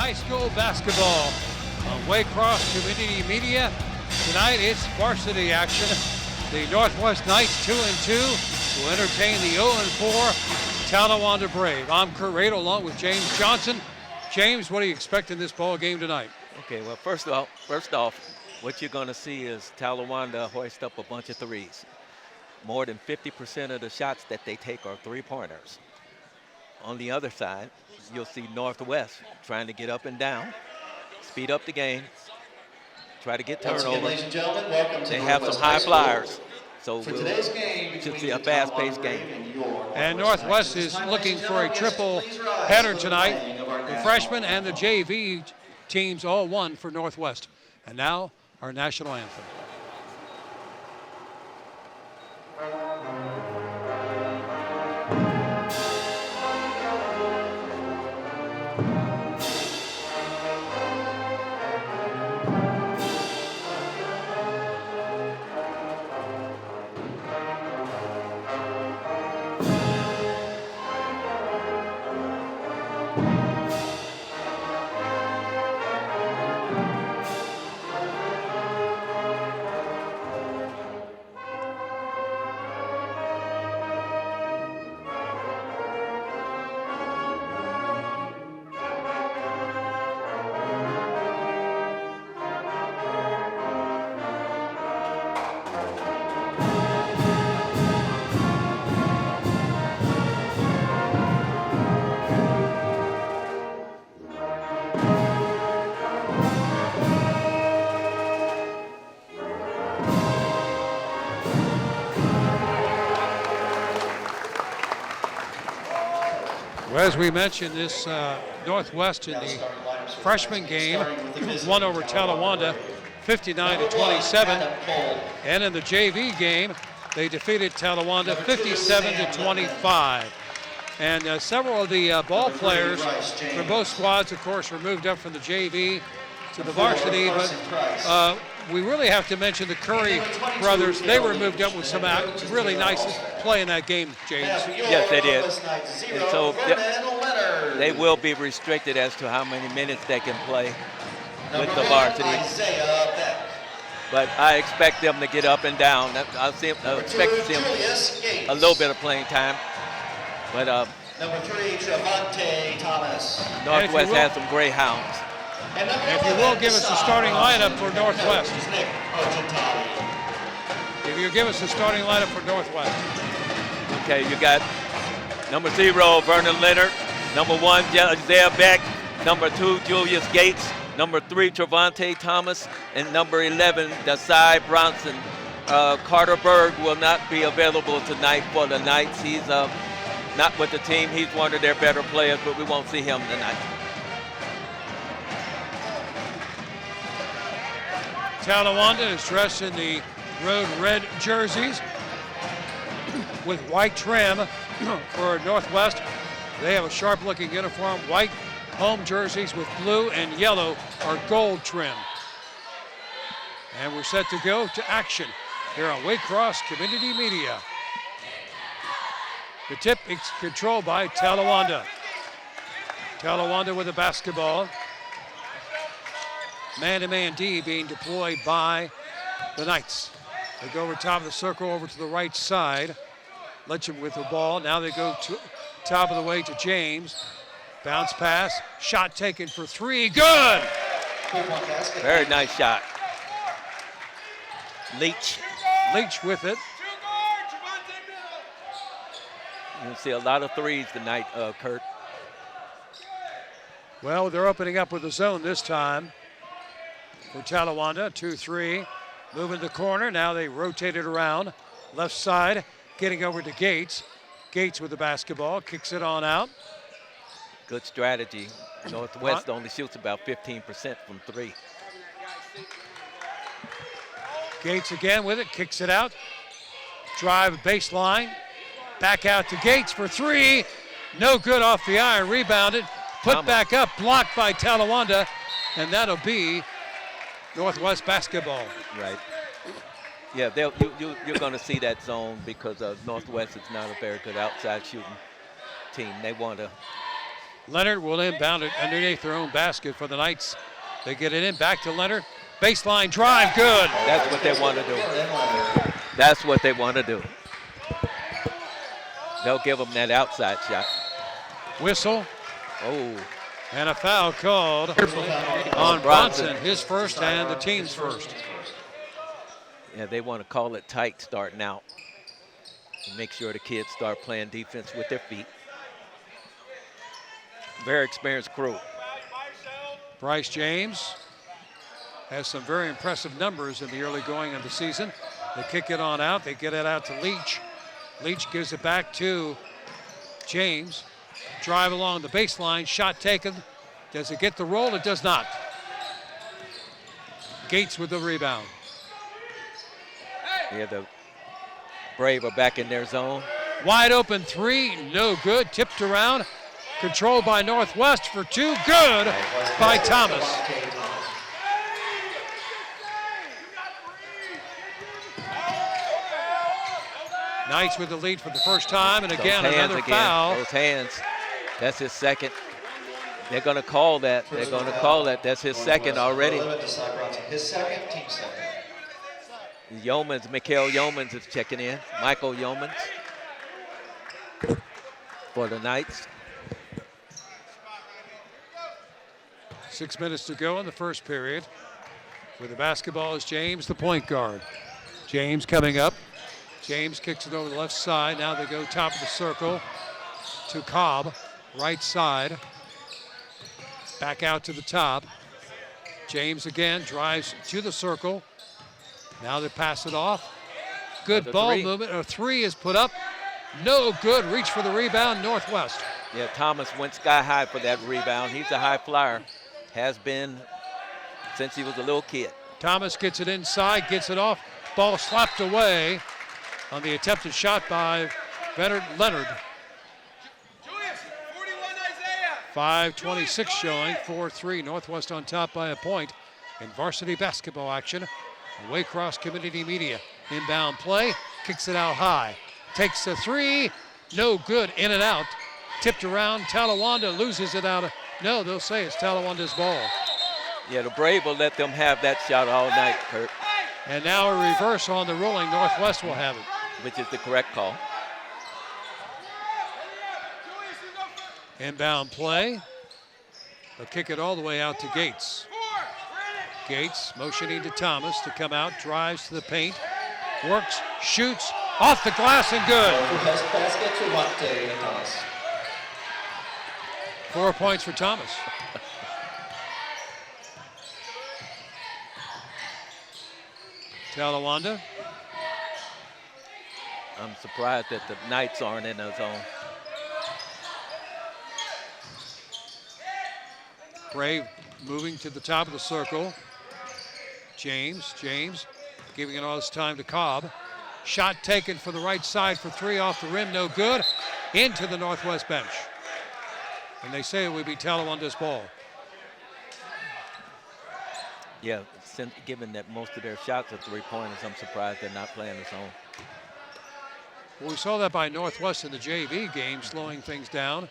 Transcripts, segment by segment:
high school basketball on Waycross Community Media. Tonight it's varsity action. The Northwest Knights 2-2 will entertain the 0-4 Talawanda Brave. I'm Kurt Radel along with James Johnson. James, what do you expect in this ball game tonight? Okay, well, first off, what you're going to see is Talawanda hoist up a bunch of threes. More than 50% of the shots that they take are three-pointers. On the other side, you'll see Northwest trying to get up and down, speed up the game, try to get turnovers. Ladies and gentlemen, welcome to they have some high flyers, so for we'll today's game should see a fast-paced game. And Northwest is looking for a triple header tonight. The freshmen and the JV teams all won for Northwest. And now our national anthem. As we mentioned, this Northwest in the freshman game won over Talawanda 59-27, and in the JV game they defeated Talawanda 57-25. And several of the ball players from both squads, of course, were moved up from the JV to the varsity, but we really have to mention the Curry brothers. They were moved up with some really nice play in that game, James. Yes, they did. And so they will be restricted as to how many minutes they can play with the varsity. But I expect them to get up and down. I expect to see them a little bit of playing time. But number 3, Javante Thomas. Northwest has some greyhounds. If you will, give us the starting lineup for Northwest. If you give us the starting lineup for Northwest. Okay, you got number 0, Vernon Leonard. Number 1, Isaiah Beck. Number 2, Julius Gates. Number 3, Travante Thomas. And number 11, Desai Bronson. Carter Berg will not be available tonight for the Knights. He's not with the team. He's one of their better players, but we won't see him tonight. Talawanda is dressed in the road red jerseys with white trim for Northwest. They have a sharp-looking uniform, white home jerseys with blue and yellow are gold trim. And we're set to go to action here on Waycross Community Media. The tip is controlled by Talawanda. Talawanda with the basketball. Man-to-man D being deployed by the Knights. They go over top of the circle over to the right side. Letcham with the ball. Now they go to top of the way to James. Bounce pass. Shot taken for 3. Good! Very nice shot. Leach with it. You'll see a lot of threes tonight, Kurt. Well, they're opening up with the zone this time for Talawanda. 2-3. Moving the corner. Now they rotate it around. Left side. Getting over to Gates. Gates with the basketball. Kicks it on out. Good strategy. Northwest only shoots about 15% from 3. Gates again with it. Kicks it out. Drive baseline. Back out to Gates for 3. No good off the iron. Rebounded. Put back up. Blocked by Talawanda. And that'll be Northwest basketball. Right. Yeah, you're going to see that zone because Northwest is not a very good outside shooting team. They want to Leonard will inbound it underneath their own basket for the Knights. They get it in, back to Leonard. Baseline drive, good. That's what they want to do. That's what they want to do. They'll give them that outside shot. Whistle. Oh, And a foul called on Bronson, his first and the team's first. yeah, they want to call it tight starting out. And make sure the kids start playing defense with their feet. Very experienced crew. Bryce James has some very impressive numbers in the early going of the season. They kick it on out. They get it out to Leach. Leach gives it back to James. Drive along the baseline. Shot taken. Does it get the roll? It does not. Gates with the rebound. Yeah, the Brave are back in their zone. Wide open three. No good. Tipped around. Controlled by Northwest for two. Good by Thomas. Knights with the lead for the first time, and again another foul. Those hands. That's his second. They're going to call that. They're going to call that. That's his second already. His second, team second. Yeomans, Mikael Yeomans is checking in. Michael Yeomans for the Knights. 6 minutes to go in the first period. With the basketball is James, the point guard. James coming up. James kicks it over the left side. Now they go top of the circle to Cobb, right side. Back out to the top. James again drives to the circle. Now they pass it off. Good ball movement. A three is put up. No good. Reach for the rebound, Northwest. Yeah, Thomas went sky high for that rebound. He's a high flyer. Has been since he was a little kid. Thomas gets it inside, gets it off. Ball slapped away on the attempted shot by Leonard. 5:26 showing, 4-3. Northwest on top by a point in varsity basketball action. Waycross Community Media. Inbound play, kicks it out high. Takes a three, no good, in and out. Tipped around, Talawanda loses it out. No, they'll say it's Talawanda's ball. Yeah, the Brave will let them have that shot all night, Kurt. And now a reverse on the ruling. Northwest will have it. Which is the correct call. Inbound play. They'll kick it all the way out to Gates. Gates motioning to Thomas to come out, drives to the paint, works, shoots, off the glass and good. Basket to Monte Thomas. 4 points for Thomas. Talawanda. I'm surprised that the Knights aren't in the zone. Brave moving to the top of the circle. James giving it all his time to Cobb. Shot taken for the right side for three off the rim, no good. Into the Northwest bench. And they say it would be Talawanda's ball. Yeah, given that most of their shots are three-pointers, I'm surprised they're not playing the zone. Well, we saw that by Northwest in the JV game, slowing things down.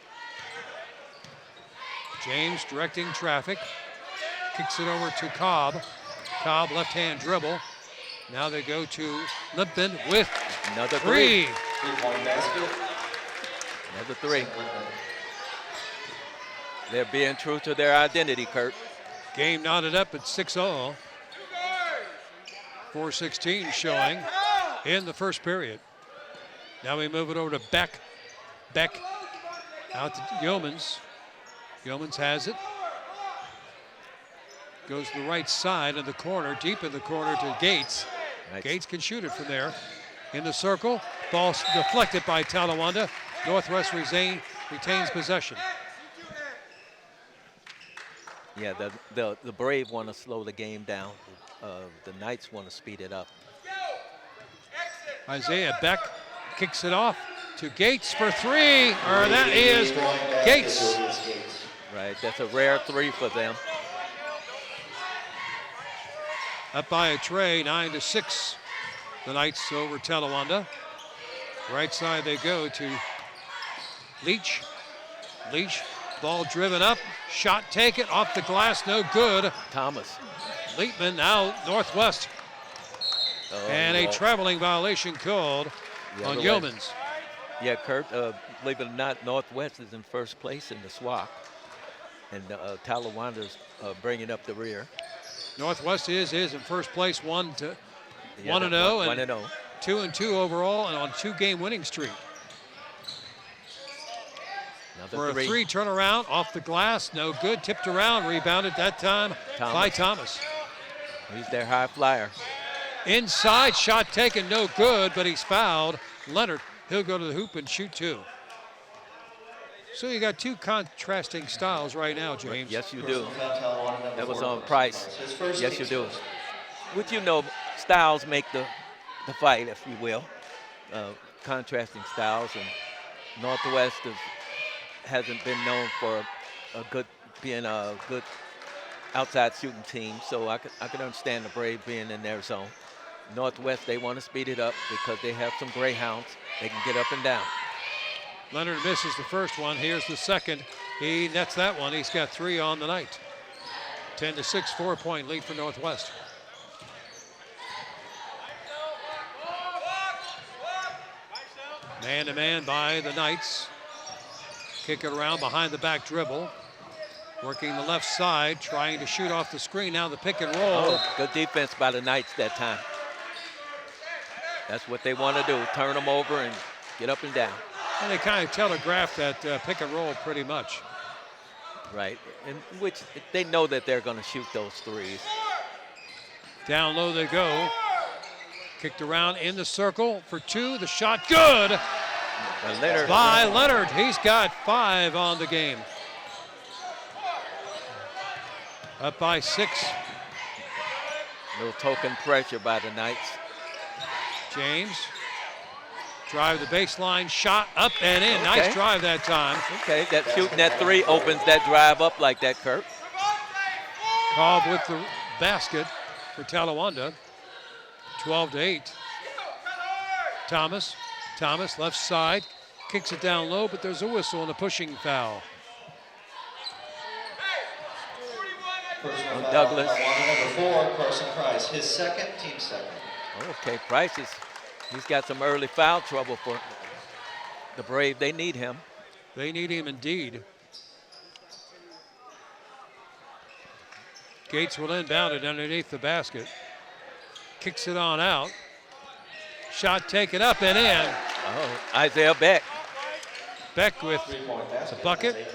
James directing traffic. Kicks it over to Cobb. Cobb left-hand dribble. Now they go to Limpton with another three. Basket. Another three. They're being true to their identity, Kurt. Game knotted up at 6-0. 4:16 showing in the first period. Now we move it over to Beck. Beck out to Yeomans. Yeomans has it. Goes to the right side in the corner, deep in the corner to Gates. Nice. Gates can shoot it from there. In the circle, ball deflected by Talawanda. Northwest retains possession. Yeah, the Brave want to slow the game down. The Knights want to speed it up. Isaiah Beck kicks it off to Gates for three. Or that is Gates. Right, that's a rare three for them. Up by a tray, 9-6. The Knights over Talawanda. Right side they go to Leach. Leach Ball driven up, shot taken off the glass, no good. Thomas. Leitman now Northwest. And a traveling violation called on Yeomans. Yeah, Kurt, believe it or not, Northwest is in first place in the SWAC. And Talawanda's bringing up the rear. Northwest is in first place, 1-0, Yeah, 1-0, 1-0. 2-2 overall, and on 2-game winning streak. For a 3 turnaround off the glass, no good. Tipped around, rebounded that time by Thomas. He's their high flyer. Inside, shot taken, no good, but he's fouled. Leonard, he'll go to the hoop and shoot 2. So you got 2 contrasting styles right now, James. Yes, you do. That was on Price. Yes, you do. Which, you know, styles make the fight, if you will. Contrasting styles, and Northwest hasn't been known for being a good outside shooting team, so I can understand the Braves being in their zone. Northwest, they want to speed it up because they have some greyhounds. They can get up and down. Leonard misses the first one. Here's the second. He nets that one. He's got 3 on the night. 10-6, 4-point lead for Northwest. Man-to-man by the Knights. Kick it around behind the back dribble. Working the left side, trying to shoot off the screen. Now the pick and roll. Oh, good defense by the Knights that time. That's what they want to do, turn them over and get up and down. And they kind of telegraphed that pick and roll pretty much. Right, in which they know that they're going to shoot those threes. Down low they go. Kicked around in the circle for 2. The shot good by Leonard. He's got 5 on the game. Up by 6. Little token pressure by the Knights. James. Drive the baseline, shot up and in. Okay. Nice drive that time. Okay, that shooting that 3 opens that drive up like that, Kurt. Cobb with the basket for Talawanda. 12-8. Thomas left side, kicks it down low, but there's a whistle and a pushing foul. Douglas. Number 4, Carson Price, his second, team second. Okay, Price he's got some early foul trouble for the Braves. They need him. They need him indeed. Gates will inbound it underneath the basket. Kicks it on out. Shot taken up and in. Oh, Isaiah Beck. Beck with the bucket.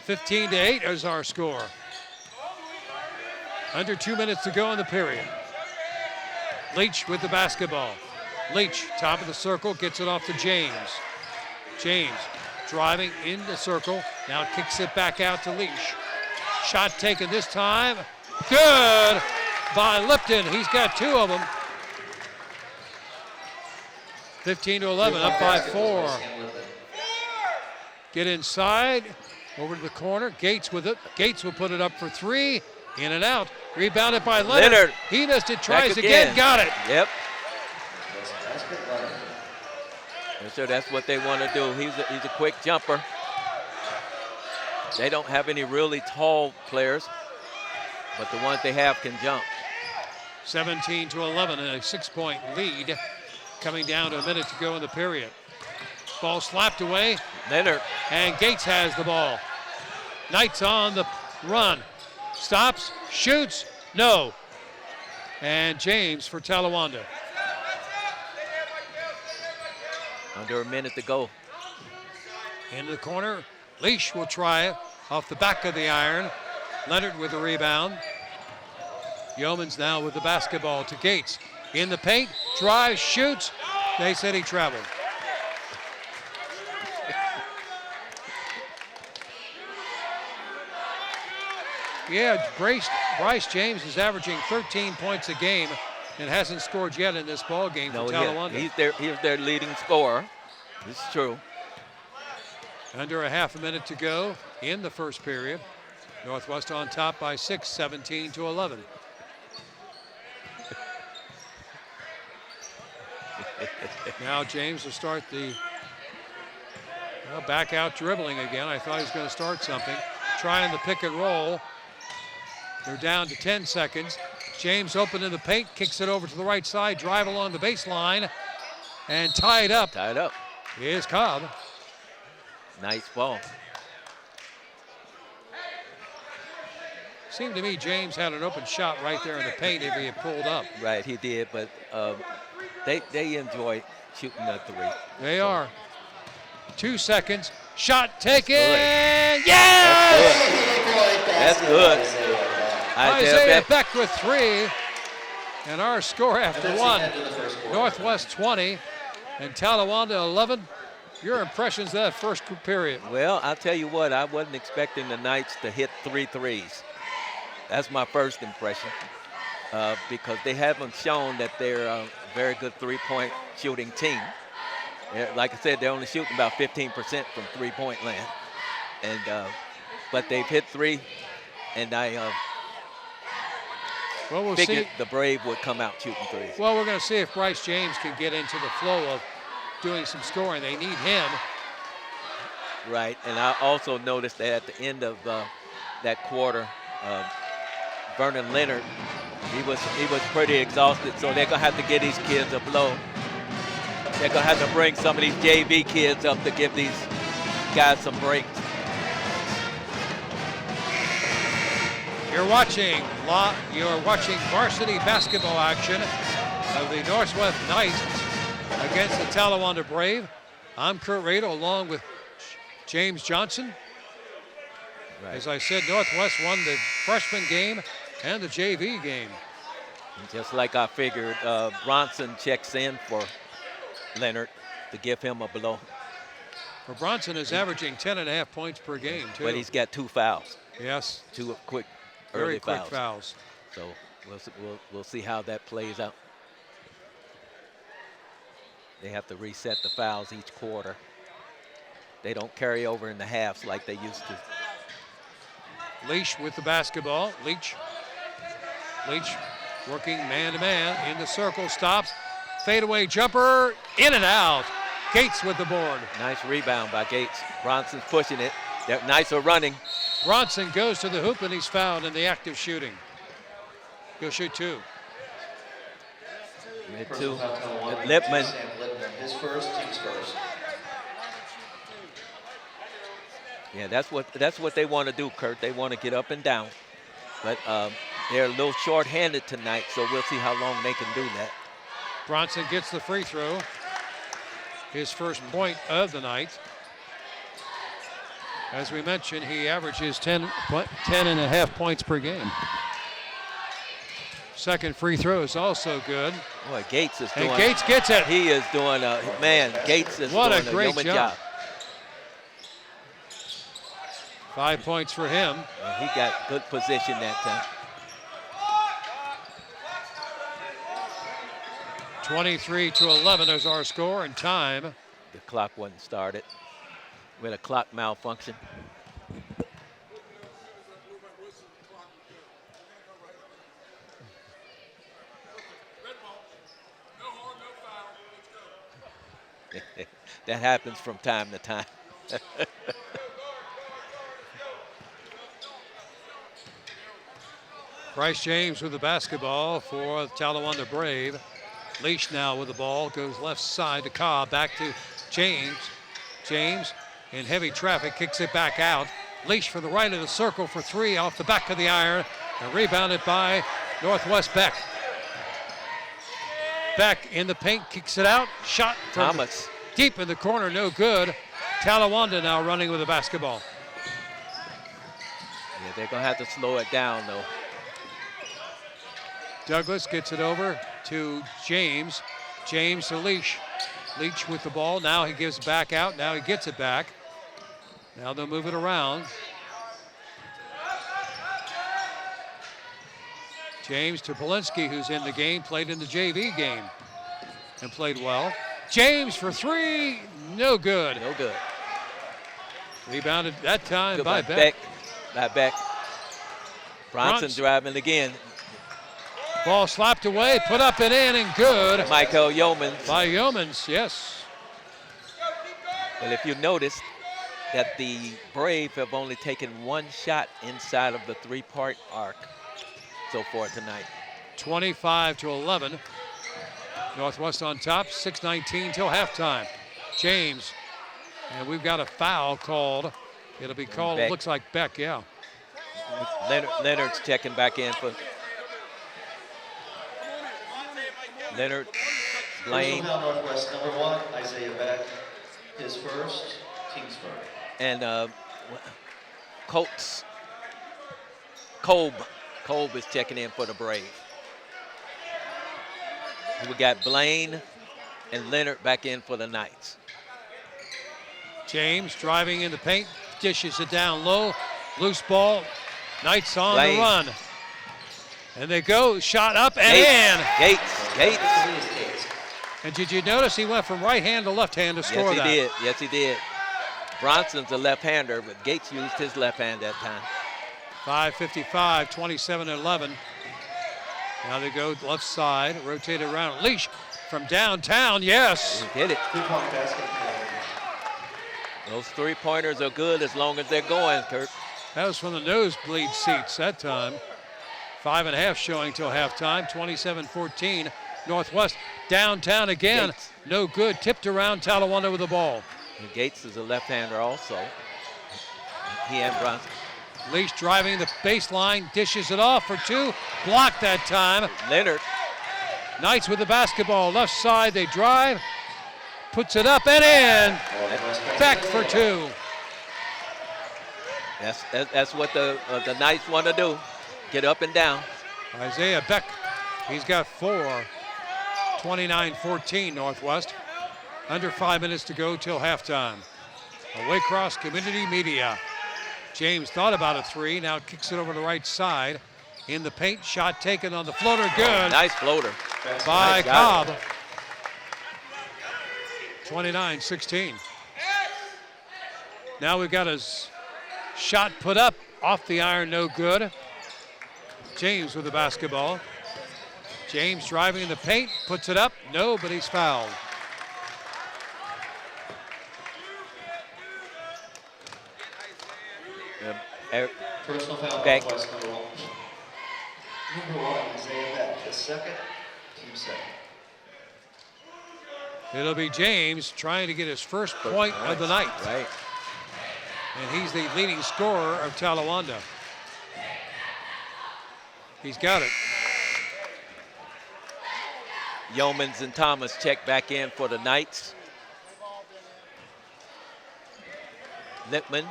15-8 is our score. Under 2 minutes to go in the period. Leach with the basketball. Leach, top of the circle, gets it off to James. James driving in the circle, now kicks it back out to Leach. Shot taken this time. Good by Lipton. He's got 2 of them. 15-11, up by 4. Get inside, over to the corner. Gates with it. Gates will put it up for 3. In and out. Rebounded by Leonard. He missed it. Tries again. Got it. Yep. And so that's what they want to do. He's a quick jumper. They don't have any really tall players, but the ones they have can jump. 17-11, and a 6-point lead coming down to a minute to go in the period. Ball slapped away. Leonard. And Gates has the ball. Knights on the run. Stops, shoots, no. And James for Talawanda. Under a minute to go. Into the corner. Leash will try it off the back of the iron. Leonard with the rebound. Yeomans now with the basketball to Gates. In the paint, drives, shoots. They said he traveled. Yeah, Bryce James is averaging 13 points a game and hasn't scored yet in this ball game for Talawanda. He's their leading scorer. This is true. Under a half a minute to go in the first period. Northwest on top by 6, 17-11. Now James will start the Well, back out dribbling again. I thought he was going to start something. Trying the pick and roll. They're down to 10 seconds. James open in the paint, kicks it over to the right side, drive along the baseline, and tied up. Tied up. Is Cobb. Nice ball. Seemed to me James had an open shot right there in the paint if he had pulled up. Right, he did, but they enjoy shooting the three. They are. 2 seconds. Shot taken. That's Yes! That's good. Isaiah Beck with 3. And our score after And that's the 1. end of the first quarter. Northwest 20 and Talawanda 11. Your impressions of that first period? Well, I'll tell you what, I wasn't expecting the Knights to hit 3 threes. That's my first impression because they haven't shown that they're a very good three-point shooting team. Like I said, they're only shooting about 15% from three-point land. And but they've hit 3, and I Well, we'll figured see. the Brave would come out shooting 3s. Well, we're going to see if Bryce James can get into the flow of doing some scoring. They need him. Right, and I also noticed that at the end of that quarter, Vernon Leonard, he was pretty exhausted, so they're gonna have to get these kids a blow. They're gonna have to bring some of these JV kids up to give these guys some breaks. You're watching varsity basketball action of the Northwest Knights against the Talawanda Brave. I'm Kurt Radel along with James Johnson. Right. As I said, Northwest won the freshman game and the JV game. And just like I figured, Bronson checks in for Leonard to give him a blow. Well, Bronson is averaging 10.5 points per game, too. But he's got 2 fouls, Yes, 2 quick, very early quick fouls. fouls. So we'll see how that plays out. They have to reset the fouls each quarter. They don't carry over in the halves like they used to. Leach with the basketball. Leach working man-to-man in the circle, stops. Fadeaway jumper, in and out. Gates with the board. Nice rebound by Gates. Bronson's pushing it. They're nice are running. Bronson goes to the hoop and he's fouled in the act of shooting. He'll shoot 2. Mid Personal 2. foul, Talawanda. Lipman. Sam Lipman, his first, team's first. Yeah, that's what they want to do, Kurt. They want to get up and down. But they're a little short-handed tonight, so we'll see how long they can do that. Bronson gets the free throw. His first point of the night. As we mentioned, he averages 10.5 points per game. Second free throw is also good. Boy, Gates is doing. And Gates gets it. He is doing Gates is What a doing great yeoman job. 5 points for him. He got good position that time. 23-11 is our score and time. The clock wasn't started. We had a clock malfunction. That happens from time to time. Bryce James with the basketball for the Talawanda Brave. Leash now with the ball, goes left side to Cobb, back to James. James in heavy traffic, kicks it back out. Leash for the right of the circle for 3 off the back of the iron, and rebounded by Northwest Beck. Beck in the paint, kicks it out, shot from Thomas. deep in the corner, no good. Talawanda now running with the basketball. Yeah, they're gonna have to slow it down though. Douglas gets it over to James. James to Leach. Leach with the ball. Now he gives it back out. Now he gets it back. Now they'll move it around. James to Polinsky, who's in the game, played in the JV game and played well. James for 3, no good. No good. Rebounded that time Good by Beck. By Beck. Bronson driving again. Ball slapped away, put up and in, and good. Michael Yeomans. By Yeomans, yes. Well, if you notice, that the Brave have only taken one shot inside of the three-point arc so far tonight. 25-11. Northwest on top, 6:19 till halftime. James, and we've got a foul called. It'll be called, Beck. looks like Beck, yeah. Leonard's checking back in for Leonard, Blaine, Personal foul Northwest, number 1, Isaiah Beck. His first, team's first. and Colts. Kolb is checking in for the Brave. We got Blaine and Leonard back in for the Knights. James driving in the paint, dishes it down low. Loose ball, Knights on Blaine. the run. And they go, shot up and in. Gates. And did you notice he went from right hand to left hand to score that? Yes, he did. Bronson's a left-hander, but Gates used his left hand that time. 5:55, 27-11. Now they go left side, rotate around. Leash from downtown, yes. He hit it. Two-point basket. Those three-pointers are good as long as they're going, Kurt. That was from the nosebleed seats that time. 5.5 showing till halftime, 27-14. Northwest downtown again. Gates. No good, tipped around Talawanda with the ball. And Gates is a left-hander also. He and Bronson. Leash driving the baseline, dishes it off for two. Blocked that time. Leonard. Knights with the basketball. Left side, they drive. Puts it up and in. Beck for two. That's what the Knights want to do. Get up and down. Isaiah Beck, he's got 4. 29-14 Northwest. Under 5 minutes to go till halftime. Waycross Community Media. James thought about a three, now kicks it over the right side. In the paint, shot taken on the floater, good. Nice floater. By Nice job. Cobb. 29-16. Now we've got his shot put up off the iron, no good. James with the basketball. James driving in the paint, puts it up, no, but he's fouled. Personal foul Beck. Northwest, number 1. Number 1, Isaiah Beck. His second, team second. It'll be James trying to get his first point of the night. Right. And he's the leading scorer of Talawanda. He's got it. Yeomans and Thomas check back in for the Knights. Lippman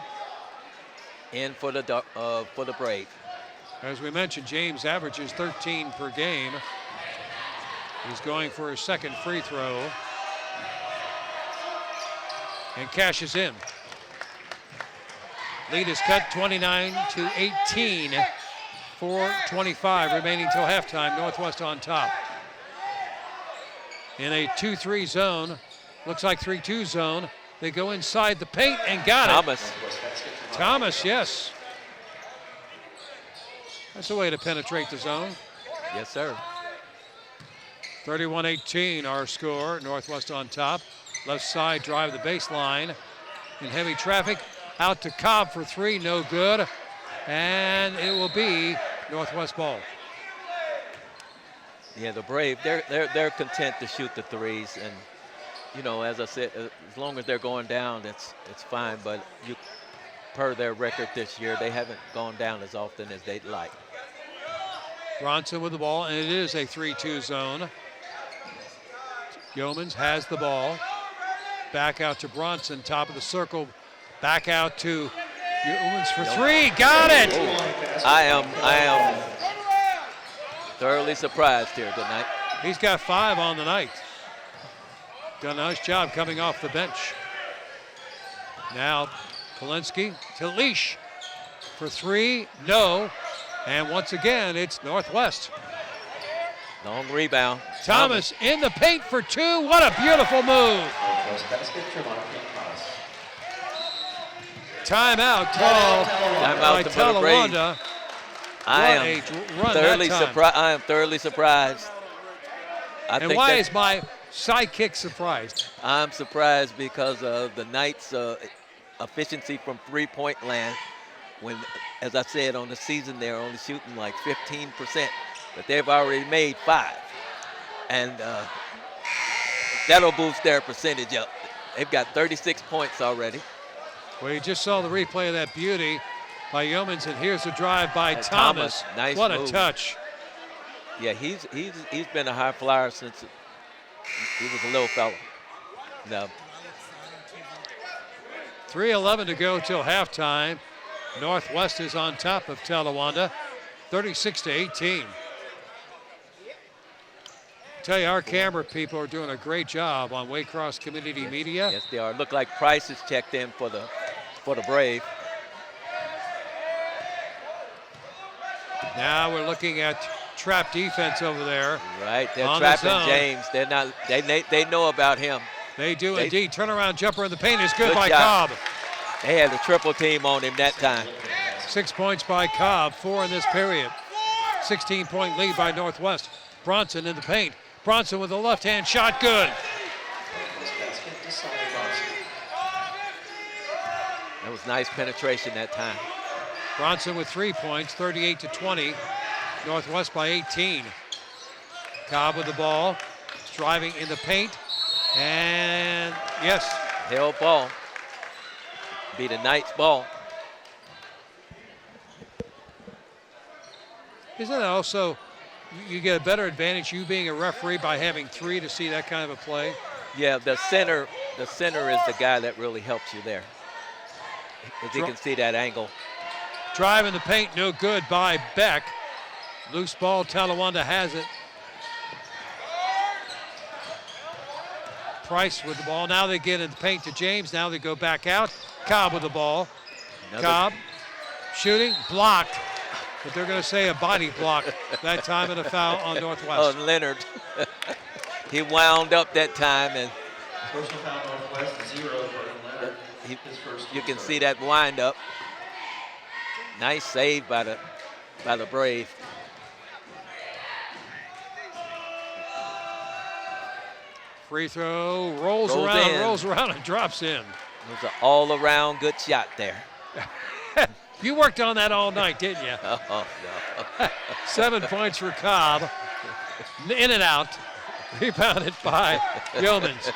in for the Brave. As we mentioned, James averages 13 per game. He's going for his second free throw. And cashes in. Lead is cut 29-18. 4:25 remaining till halftime. Northwest on top. In a 2-3 zone, looks like 3-2 zone. They go inside the paint and got Thomas. it. Thomas, yes. That's a way to penetrate the zone. Yes, sir. 31-18 our score. Northwest on top. Left side drive the baseline. In heavy traffic. Out to Cobb for three, no good. And it will be Northwest ball. Yeah, the Brave, they're content to shoot the threes, and you know, as I said, as long as they're going down, it's fine. But per their record this year, they haven't gone down as often as they'd like. Bronson with the ball, and it is a 3-2 zone. Yeomans has the ball. Back out to Bronson, top of the circle. Back out to Yeomans for three. Got it! I am thoroughly surprised here tonight. He's got 5 on the night. Done a nice job coming off the bench. Now Polinsky to Leash for three, no. And once again, it's Northwest. Long rebound. Thomas in the paint for two. What a beautiful move. Timeout called by Timeout for the Braves. Talawanda. I What am a run thoroughly that time. surprised. I am thoroughly surprised. And why is my sidekick surprised? I'm surprised because the Knights efficiency from three-point land. When, as I said, on the season they're only shooting like 15%, but they've already made 5, and that'll boost their percentage up. They've got 36 points already. Well, you just saw the replay of that beauty by Yeomans, and here's the drive by Thomas. Nice what move. A touch. Yeah, he's been a high flyer since he was a little fella. No. 3:11 to go till halftime. Northwest is on top of Talawanda, 36-18. Tell you, our camera people are doing a great job on Waycross Community Media. Yes, they are. Look like Price is checked in for the Brave. Now we're looking at trap defense over there. Right, they're on the trapping zone. James. They're not. They know about him. They do indeed. Turnaround jumper in the paint is good Good by job. Cobb. They had a triple team on him that time. 6 points by Cobb, 4 in this period. 16-point lead by Northwest. Bronson in the paint. Bronson with a left-hand shot, good. That was nice penetration that time. Bronson with 3 points, 38-20. Northwest by 18. Cobb with the ball, driving in the paint, and yes. Held ball. Be the Knights' ball. Isn't it also, you get a better advantage, you being a referee, by having 3 to see that kind of a play? Yeah, the center is the guy that really helps you there. If you can see that angle. Drive in the paint, no good by Beck. Loose ball, Talawanda has it. Price with the ball. Now they get in the paint to James. Now they go back out. Cobb with the ball. Cobb shooting, blocked. But they're going to say a body block that time, and a foul on Northwest. Oh, Leonard. He wound up that time, and Personal foul Northwest, 0 for Leonard. you can see that wind up. Nice save by the Brave. Free throw, rolls around and drops in. It was an all-around good shot there. You worked on that all night, didn't you? Oh, no. 7 points for Cobb. In and out. Rebounded by Yeomans.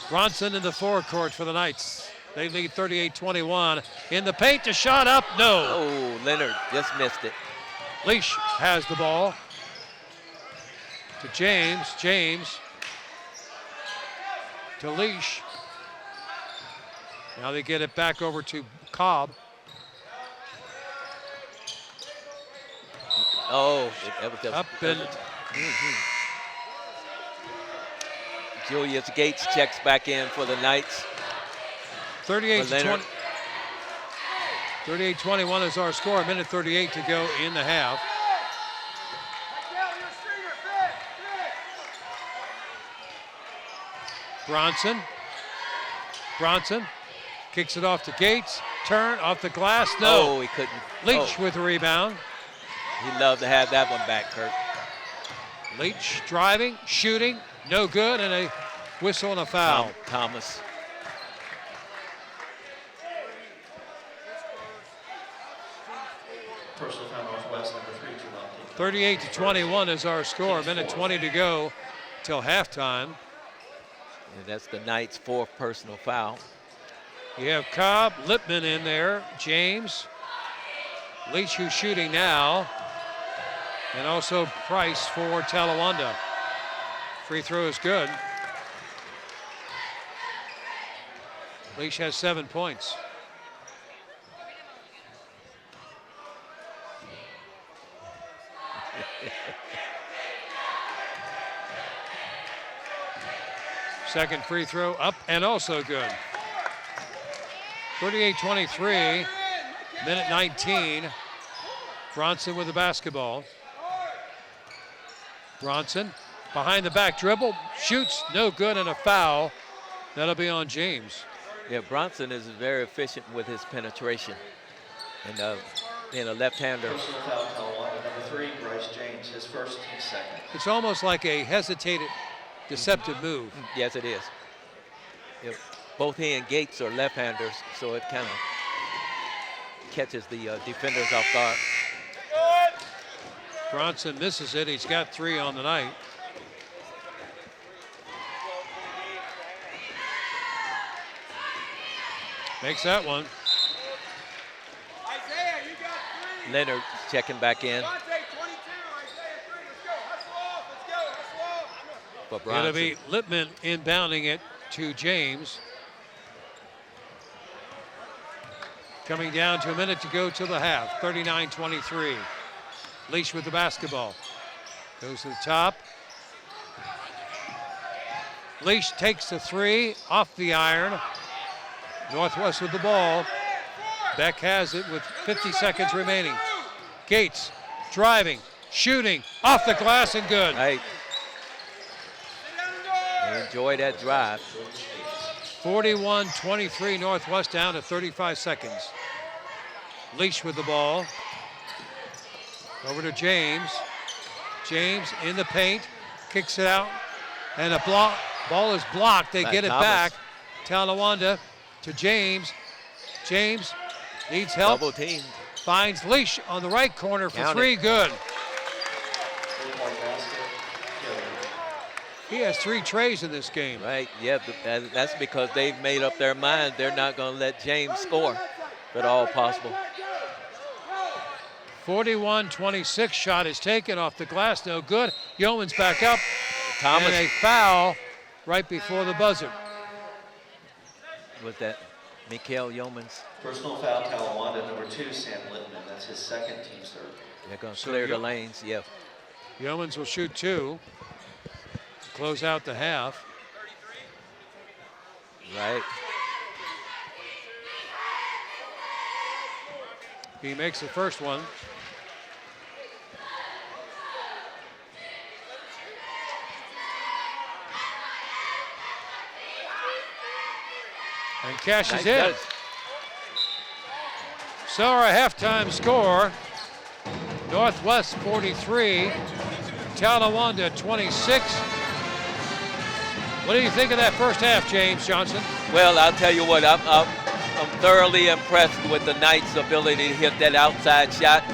Bronson in the forecourt for the Knights. They lead 38-21. In the paint, to shot up, no. Oh, Leonard just missed it. Leash has the ball. To James. James. To Leash. Now they get it back over to Cobb. Oh, that was Up and Julius Gates checks back in for the Knights. 38-20. 38-21 is our score. A minute 38 to go in the half. Bronson kicks it off to Gates. Turn off the glass. No. Oh, he couldn't. Leach with the rebound. He'd love to have that one back, Kurt. Leach driving, shooting, no good, and a whistle and a foul. Thomas. Personal foul Northwest, number 3, 38-21 is our score. A minute 20 to go till halftime. And that's the Knights' 4th personal foul. You have Cobb, Lippman in there, James, Leach who's shooting now, and also Price for Talawanda. Free throw is good. Leach has 7 points. Second free throw up and also good. 38-23, minute 19. Bronson with the basketball. Bronson behind the back dribble, shoots, no good, and a foul. That'll be on James. Yeah, Bronson is very efficient with his penetration. And being a left-hander. Personal foul Talawanda, number 3, Bryce James, his first, team second. It's almost like a hesitated, deceptive move. Yes, it is. Yep. both he and Gates are left-handers, so it kind of catches the defenders off guard. Bronson misses it. He's got 3 on the night. Makes that one. Leonard checking back in. For It'll Bronson. be Lippman inbounding it to James. Coming down to a minute to go to the half. 39-23. Leash with the basketball. Goes to the top. Leash takes the 3 off the iron. Northwest with the ball. Beck has it with 50 seconds remaining. Gates driving, shooting, off the glass and good. Right. Enjoy that drive. 41-23 Northwest down to 35 seconds. Leash with the ball. Over to James. James in the paint, kicks it out, and a ball is blocked. They get it back. Talawanda to James. James needs help. Double team. Finds Leash on the right corner for Count 3, it. good. He has 3 trays in this game. Right, yeah, that's because they've made up their mind they're not going to let James score, if at all possible. 41-26 shot is taken off the glass, no good. Yeoman's back up. Thomas. And a foul right before the buzzer. Was that Mikael Yeomans? Personal foul, Talawanda, number 2, Sam Littman. That's his second, team's third. They're going to clear the lanes, yeah. Yeomans will shoot 2 to close out the half. Right. He makes the first one. And cashes Nice in. touch. So our halftime score, Northwest 43, Talawanda 26. What do you think of that first half, James Johnson? Well, I'll tell you what, I'm thoroughly impressed with the Knights' ability to hit that outside shot.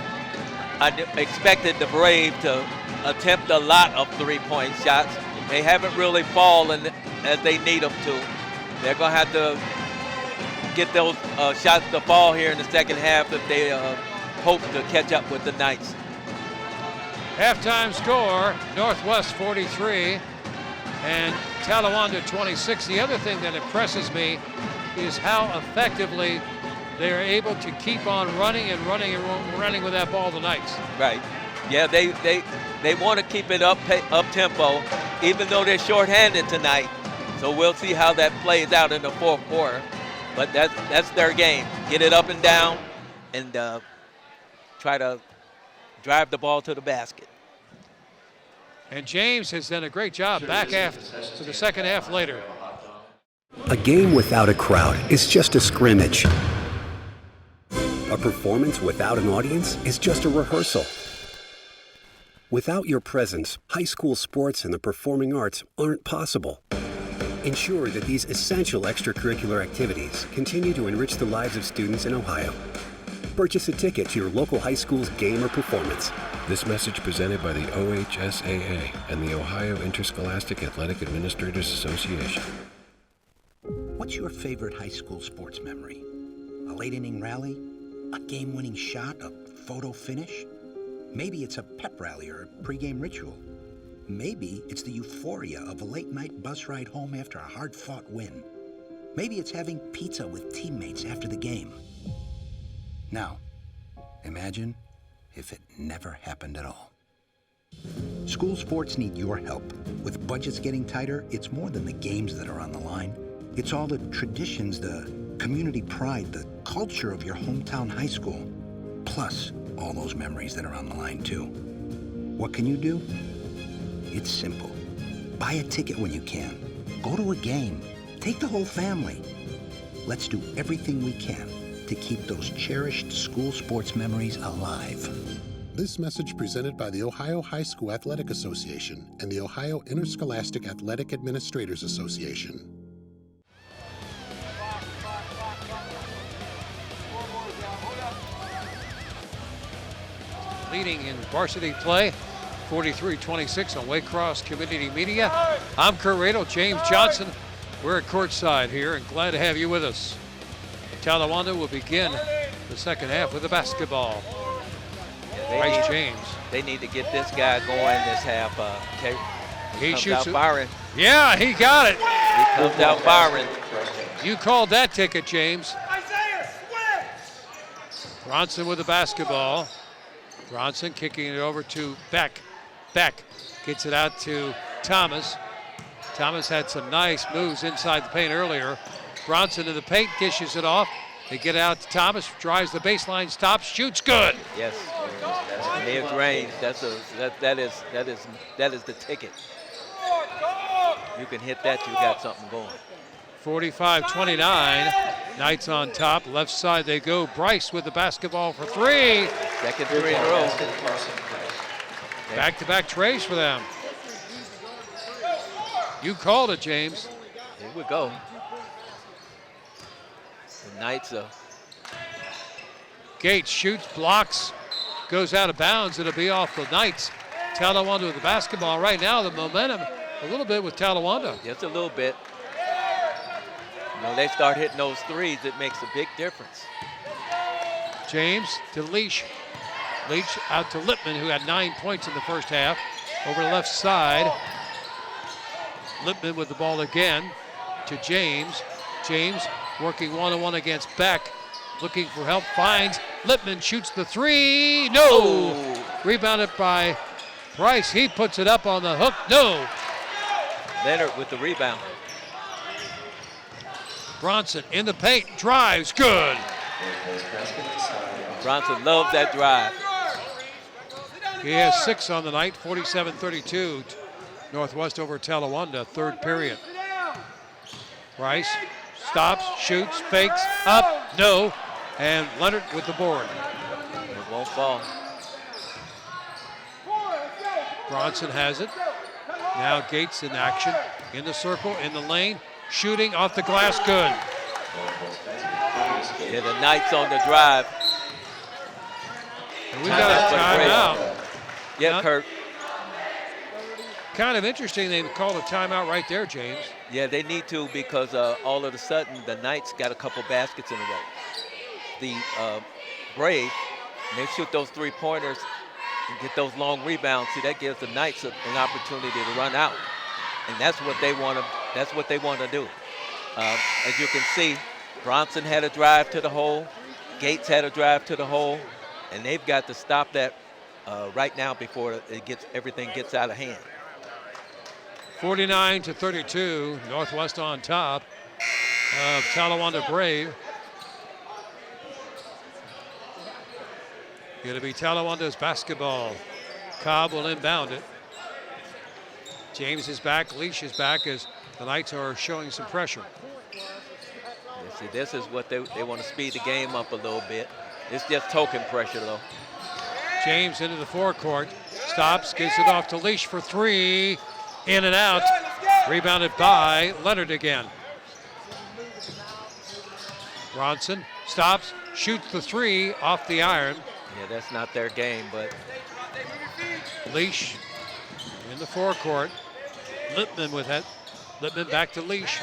I expected the Brave to attempt a lot of three-point shots. They haven't really fallen as they need them to. They're going to have to get those shots to fall here in the second half if they hope to catch up with the Knights. Halftime score, Northwest 43 and Talawanda 26. The other thing that impresses me is how effectively they are able to keep on running and running and running with that ball, the Knights. Right. Yeah, they want to keep it up tempo, even though they're shorthanded tonight. So we'll see how that plays out in the fourth quarter. But that's their game. Get it up and down and try to drive the ball to the basket. And James has done a great job back to the second half later. A game without a crowd is just a scrimmage. A performance without an audience is just a rehearsal. Without your presence, high school sports and the performing arts aren't possible. Ensure that these essential extracurricular activities continue to enrich the lives of students in Ohio. Purchase a ticket to your local high school's game or performance. This message presented by the OHSAA and the Ohio Interscholastic Athletic Administrators Association. What's your favorite high school sports memory? A late inning rally? A game-winning shot? A photo finish? Maybe it's a pep rally or a pregame ritual. Maybe it's the euphoria of a late-night bus ride home after a hard-fought win. Maybe it's having pizza with teammates after the game. Now, imagine if it never happened at all. School sports need your help. With budgets getting tighter, it's more than the games that are on the line. It's all the traditions, the community pride, the culture of your hometown high school, plus all those memories that are on the line too. What can you do? It's simple. Buy a ticket when you can. Go to a game. Take the whole family. Let's do everything we can to keep those cherished school sports memories alive. This message presented by the Ohio High School Athletic Association and the Ohio Interscholastic Athletic Administrators Association. leading in varsity play, 43-26 on Waycross Community Media. I'm Kurt Radel, James Johnson. We're at courtside here and glad to have you with us. Talawanda will begin the second half with a basketball. Bryce James. They need to get this guy going this half. Okay. He Comes shoots out it. firing. Yeah, he got it. He comes out firing. You called that ticket, James. Bronson with the basketball. Bronson kicking it over to Beck. Beck gets it out to Thomas. Thomas had some nice moves inside the paint earlier. Bronson in the paint, dishes it off. They get out to Thomas, drives the baseline, stops, shoots, good. Yes, mid-range. That is the ticket. You can hit that, you got something going. 45-29. Knights on top. Left side they go. Bryce with the basketball for three. Second three in a row. Back-to-back trays for them. You called it, James. Here we go. The Knights are. Gates shoots, blocks, goes out of bounds. It'll be off the Knights. Talawanda with the basketball. Right now, the momentum a little bit with Talawanda. Just a little bit. You know, they start hitting those threes, it makes a big difference. James to Leash. Leach out to Lippman, who had 9 points in the first half. Over the left side. Lippman with the ball again to James. James working one-on-one against Beck. Looking for help, finds Lippman, shoots the three. No! Oh. Rebounded by Bryce. He puts it up on the hook. No! Leonard with the rebound. Bronson in the paint, drives, good. Bronson loves that drive. He has 6 on the night, 47-32. Northwest over Talawanda, third period. Bryce stops, shoots, fakes, up, no. And Leonard with the board. It won't fall. Bronson has it. Now Gates in action, in the circle, in the lane, shooting off the glass, good. Yeah, the Knights on the drive. And we've got a timeout. Yeah, Now, Kurt. Kind of interesting they called a timeout right there, James. Yeah, they need to because all of a sudden the Knights got a couple baskets in a row. The Brave, they shoot those three-pointers and get those long rebounds. See, that gives the Knights an opportunity to run out, and that's what they want to. That's what they want to do. As you can see, Bronson had a drive to the hole, Gates had a drive to the hole, and they've got to stop that right now before everything gets out of hand. 49-32, Northwest on top of Talawanda Brave. Going to be Talawanda's basketball. Cobb will inbound it. James is back, Leash is back as the Knights are showing some pressure. You see, this is what they want to speed the game up a little bit. It's just token pressure, though. James into the forecourt, stops, gives it off to Leash for three, in and out. Rebounded by Leonard again. Bronson stops, shoots the three off the iron. Yeah, that's not their game, but Leash in the forecourt. Lippman with it. Lippman back to Leash.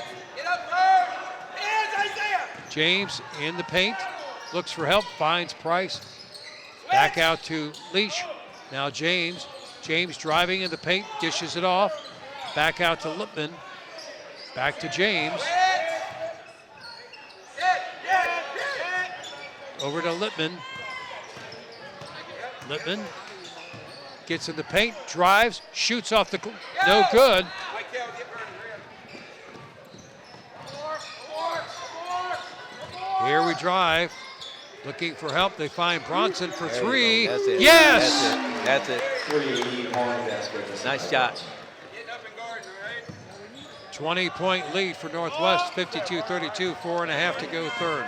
James in the paint, looks for help, finds Price. Back out to Leash. Now James. James driving in the paint, dishes it off. Back out to Lippman. Back to James. Over to Lippman. Lippman gets in the paint, drives, shoots off the, no good. Here we drive, looking for help. They find Bronson for three. That's it. Yes! That's it. Nice shot. 20-point lead for Northwest, 52-32, 4.5 to go third.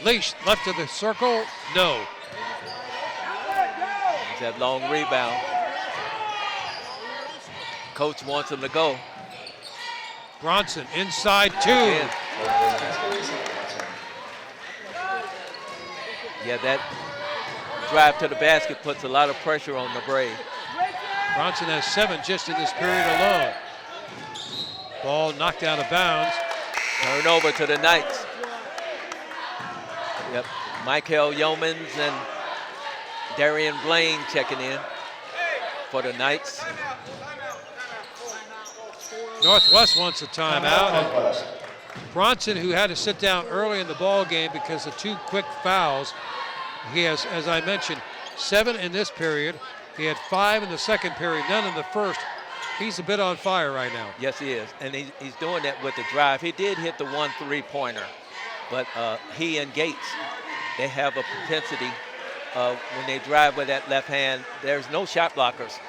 Leash left of the circle, no. That long rebound. Coach wants him to go. Bronson inside two. Yeah, drive to the basket puts a lot of pressure on the Braves. Bronson has 7 just in this period alone. Ball knocked out of bounds. Turnover to the Knights. Yep, Michael Yeomans and Darian Blaine checking in for the Knights. Northwest wants a timeout. Northwest. Bronson, who had to sit down early in the ball game because of 2 quick fouls. He has, as I mentioned, 7 in this period. He had 5 in the second period, none in the first. He's a bit on fire right now. Yes, he is, and he's doing that with the drive. He did hit the 1 3-pointer, but he and Gates, they have a propensity when they drive with that left hand. There's no shot blockers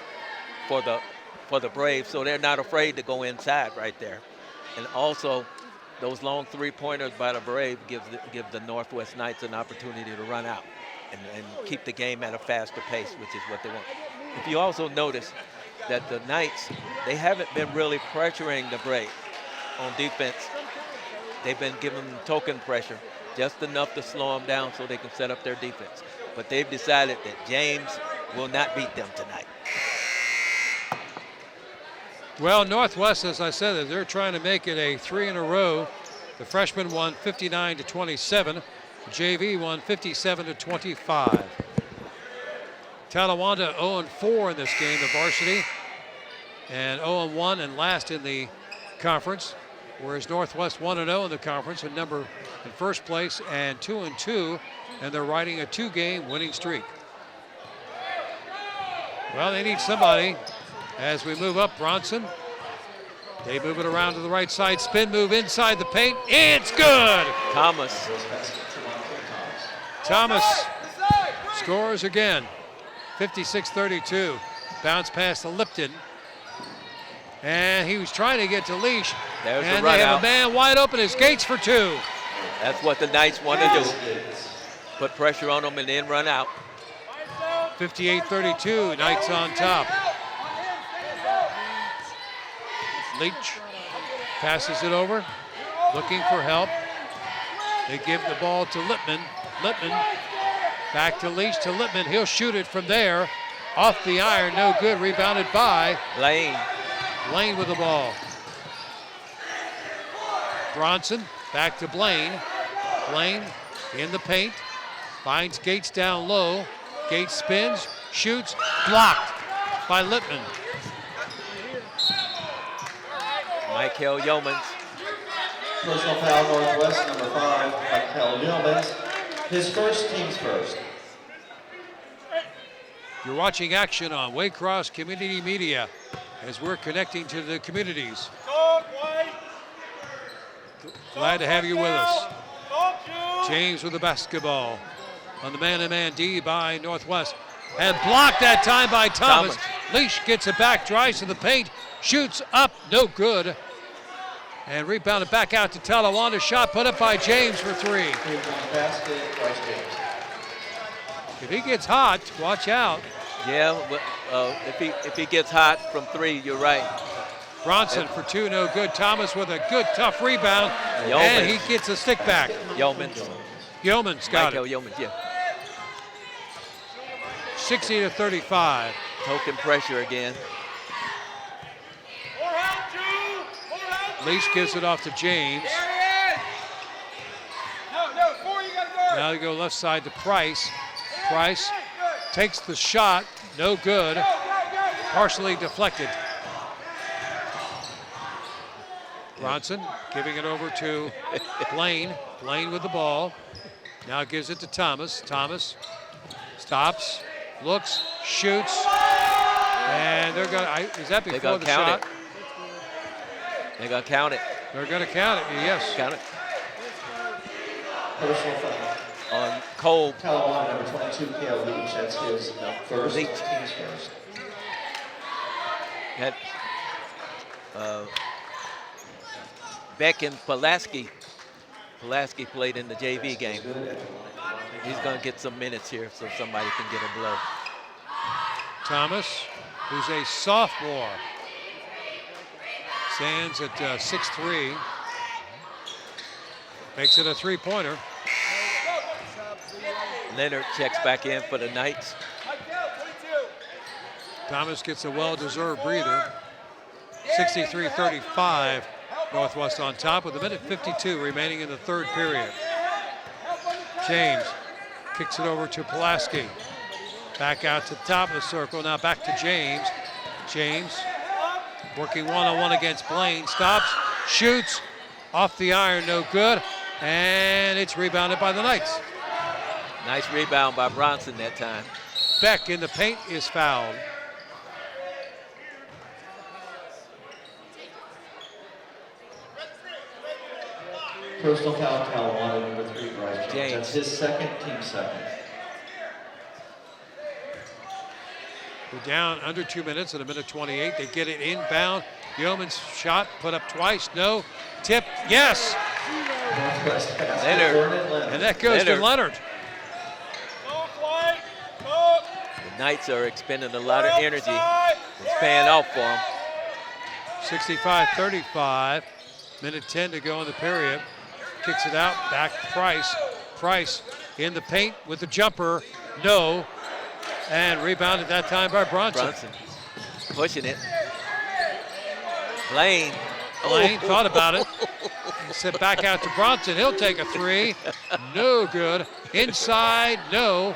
for the Braves, so they're not afraid to go inside right there. And also, those long 3-pointers by the Braves give the Northwest Knights an opportunity to run out and keep the game at a faster pace, which is what they want. If you also notice that the Knights, they haven't been really pressuring the Braves on defense. They've been giving them token pressure, just enough to slow them down so they can set up their defense. But they've decided that James will not beat them tonight. Well, Northwest, as I said, they're trying to make it a 3 in a row. The freshman won 59-27. The JV won 57-25. Talawanda 0-4 in this game, the varsity, and 0-1 and last in the conference, whereas Northwest 1-0 in the conference and in first place and 2-2, and they're riding a 2-game winning streak. Well, they need somebody as we move up. Bronson, they move it around to the right side, spin move inside the paint, it's good! Thomas scores again. 56-32. Bounce pass to Lipton. And he was trying to get to Leash. There's and the run they have out. a man wide open as Gates for 2. That's what the Knights want to do. Put pressure on them and then run out. 58-32, Knights on top. Leach passes it over, looking for help. They give the ball to Lippman. Lippman back to Leach to Lippman. He'll shoot it from there. Off the iron, no good. Rebounded by Lane. Blaine with the ball. Bronson back to Blaine. Blaine in the paint. Finds Gates down low. Gates spins, shoots, blocked by Lippman. Michael Yeomans. Personal foul, Northwest, number 5, Michael Yeomans. His first, team's first. You're watching action on Waycross Community Media as we're connecting to the communities. Glad to have you with us. James with the basketball on the man-to-man D by Northwest. And blocked that time by Thomas. Leash gets it back, drives to the paint, shoots up, no good. And rebounded back out to Talawanda. Shot put up by James for 3. Basket, Bryce James. If he gets hot, watch out. Yeah, if he gets hot from 3, you're right. Bronson for 2, no good. Thomas with a good, tough rebound. Yeomans. And he gets a stick back. Yeomans. Yeomans got Michael it. Yeomans, yeah. 60-35. Token pressure again. Leash gives it off to James. Now they go left side to Price. Price takes the shot, no good. Partially deflected. Bronson giving it over to Blaine. Blaine with the ball. Now gives it to Thomas. Thomas stops, looks, shoots, and they're going to, is that before the shot? They're going to count it. They're going to count it, yes. Count it. Personal foul. On Cole. Talawanda, number 22, Kale Leach. That's his first, Leach. team's first. Had Beck and Pulaski. Pulaski played in the JV game. He's going to get some minutes here so somebody can get a blow. Thomas, who's a sophomore, stands at 6'3", makes it a 3-pointer. Leonard checks back in for the Knights. Thomas gets a well-deserved breather. 63-35, Northwest on top with 1:52 remaining in the third period. James kicks it over to Pulaski. Back out to the top of the circle, now back to James. James working one-on-one against Blaine, stops, shoots, off the iron, no good, and it's rebounded by the Knights. Nice rebound by Bronson that time. Beck in the paint is fouled. Personal foul, Talawanda, number 3, Bryce James. That's his second, team second. We're down under 2 minutes at 1:28. They get it inbound. Yeoman's shot put up twice, no. Tip, yes. Northwest basket, Leonard. Vernon And that goes to Leonard. The Knights are expending a lot of energy. It's paying off for them. 65-35. Minute 10 to go in the period. Kicks it out, back to Price. Price in the paint with the jumper, no. And rebounded that time by Bronson. Bronson pushing it. Blaine. Blaine thought about it. He said back out to Bronson. He'll take a three. No good. Inside, no.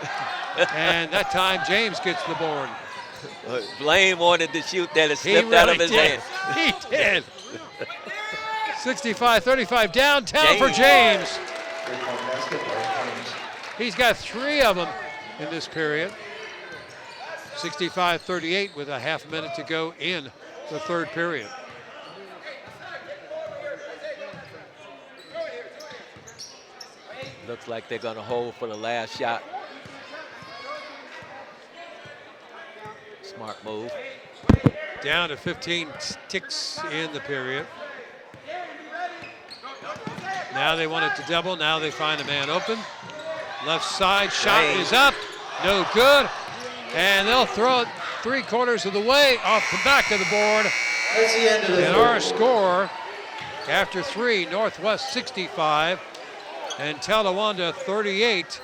And that time James gets the board. Blaine wanted to shoot that. It He slipped out of really his did. hand. He did. 65-35 downtown for James. 3-point basket, Bryce James. He's got 3 of them in this period. 65-38 with a half minute to go in the third period. Looks like they're going to hold for the last shot. Smart move. Down to 15 ticks in the period. Now they want it to double. Now they find a man open. Left side shot is up. No good. And they'll throw it 3/4 of the way off the back of the board. That's the end of the And third. our score after 3, Northwest 65 and Talawanda 38.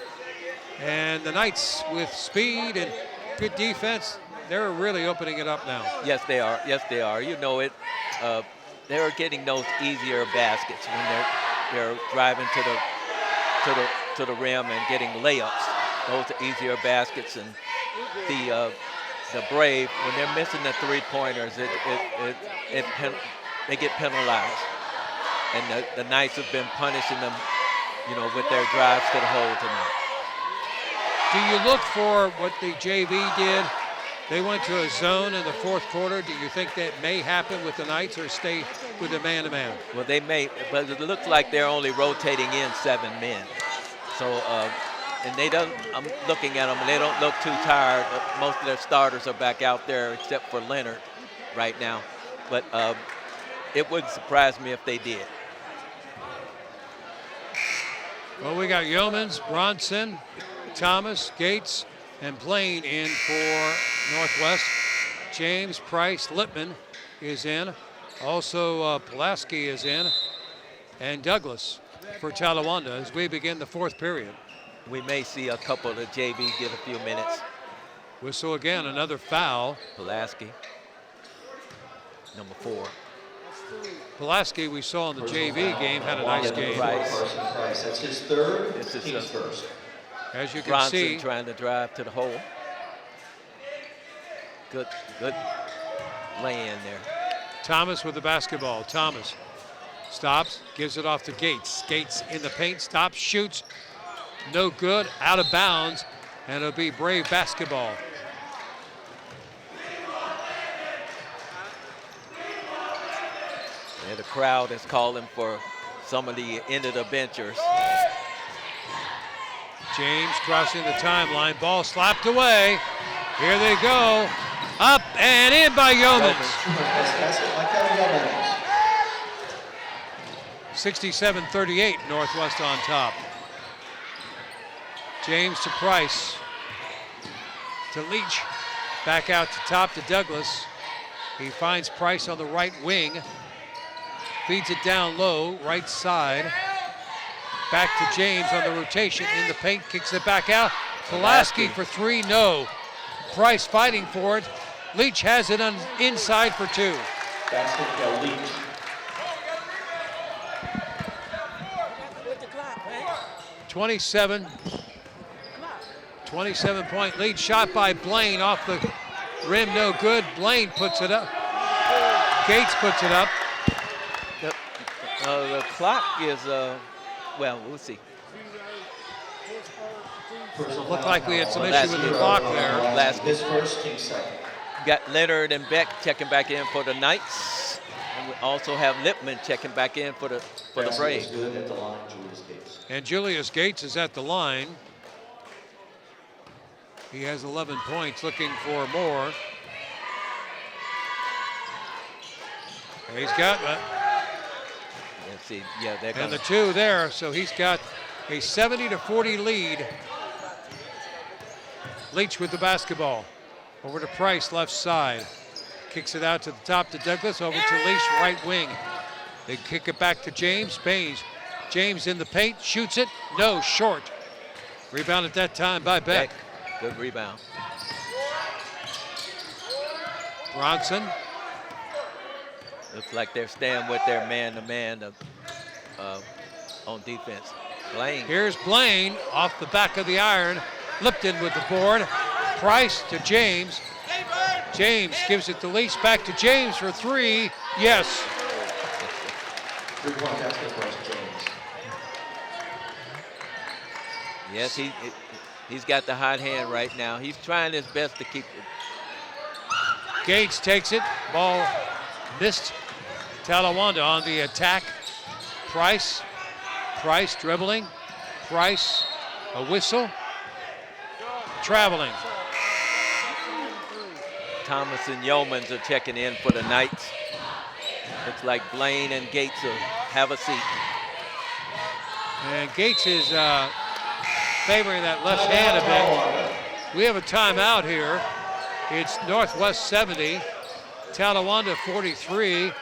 And the Knights with speed and good defense, they're really opening it up now. Yes, they are. Yes, they are. You know it. They're getting those easier baskets when they're driving to the rim and getting layups. Those are easier baskets, and the Brave, when they're missing the 3-pointers, they get penalized, and the Knights have been punishing them, with their drives to the hole tonight. Do you look for what the JV did? They went to a zone in the fourth quarter. Do you think that may happen with the Knights or stay with the man-to-man? Well, they may, but it looks like they're only rotating in 7 men. So, and they don't, I'm looking at them, they don't look too tired. Most of their starters are back out there except for Leonard right now. But it wouldn't surprise me if they did. Well, we got Yeomans, Bronson, Thomas, Gates, and Blaine in for Northwest. James, Price, Lippman is in. Also, Pulaski is in. And Douglas for Talawanda as we begin the fourth period. We may see a couple of the JV get a few minutes. Whistle again, another foul. Pulaski, number 4. Pulaski, we saw in the JV game, had a nice game. Price. That's his third, This is team's first. As you can Bronson see, trying to drive to the hole. Good lay in there. Thomas with the basketball. Thomas stops, gives it off to Gates. Gates in the paint, stops, shoots. No good, out of bounds, and it'll be Brave basketball. And the crowd is calling for some of the end of the benchers. James crossing the timeline, ball slapped away. Here they go, up and in by Yeomans. Basket by Kevin Yeomans. 67-38, Northwest on top. James to Price, to Leach, back out to top to Douglas. He finds Price on the right wing, feeds it down low, right side. Back to James on the rotation in the paint, kicks it back out. Pulaski for three, no. Price fighting for it. Leach has it on inside for two. Basket for Leach. 27-point lead. Shot by Blaine off the rim, no good. Blaine puts it up. Gates puts it up. The clock is, well, we'll see. Looked like we had some issue with the clock there. His first, team second. Got Leonard and Beck checking back in for the Knights. And we also have Lipman checking back in for the Braves. Good at the line, Julius Gates. And Julius Gates is at the line. He has 11 points, looking for more. He's got it. Let's see, yeah, they're And the two there, so he's got a 70-40 lead. Leach with the basketball. Over to Price, left side. Kicks it out to the top to Douglas, over to Leach, right wing. They kick it back to James. Baines. James in the paint, shoots it. No, short. Rebound at that time by Beck. Good rebound. Bronson. Looks like they're staying with their man-to-man on defense. Blaine. Here's Blaine off the back of the iron. Lipton with the board. Price to James. James gives it to Leach. Back to James for three. Yes. 3-point basket for James. Yes, he's got the hot hand right now. He's trying his best to keep it. Gates takes it. Ball missed. Talawanda on the attack. Price. Price dribbling. Price. A whistle. Traveling. Thomas and Yeomans are checking in for the Knights. Looks like Blaine and Gates will have a seat. And Gates is favoring that left hand a bit. We have a timeout here. It's Northwest 70, Talawanda 43.